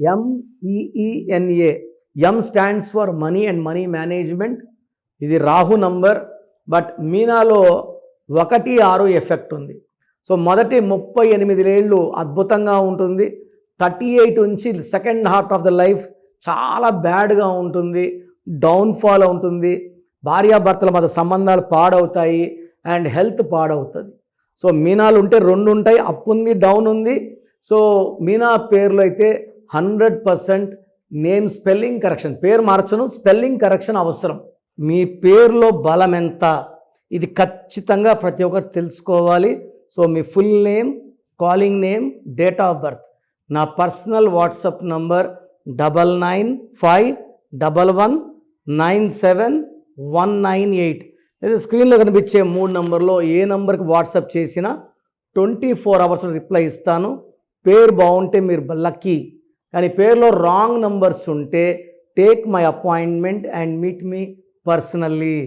MEENA. M stands for money and money management. ఇది Rahu number. But మీనాలో 1-6 effect ఉంది. So మొదటి 38 ఏళ్ళు అద్భుతంగా ఉంటుంది. 38 నుంచి second half of the life చాలా బ్యాడ్గా ఉంటుంది, డౌన్ఫాల్ ఉంటుంది, భార్యాభర్తల మధ్య సంబంధాలు పాడవుతాయి అండ్ హెల్త్ పాడవుతుంది. సో మీనాలు ఉంటే 2 ఉంటాయి, అప్ ఉంది, డౌన్ ఉంది. సో మీనా పేరులో అయితే 100% నేమ్ స్పెల్లింగ్ కరెక్షన్, పేరు మార్చను, స్పెల్లింగ్ కరెక్షన్ అవసరం. మీ పేరులో బలం ఎంత, ఇది ఖచ్చితంగా ప్రతి ఒక్కరు తెలుసుకోవాలి. So me full name, calling name, date of birth. నా పర్సనల్ వాట్సాప్ నంబర్ 9951119719 లేదా స్క్రీన్లో కనిపించే 3 నంబర్లో ఏ నంబర్కి వాట్సాప్ చేసినా 24 అవర్స్లో రిప్లై ఇస్తాను. పేరు బాగుంటే మీరు లక్కీ, కానీ పేరులో రాంగ్ నంబర్స్ ఉంటే take my appointment and meet me personally.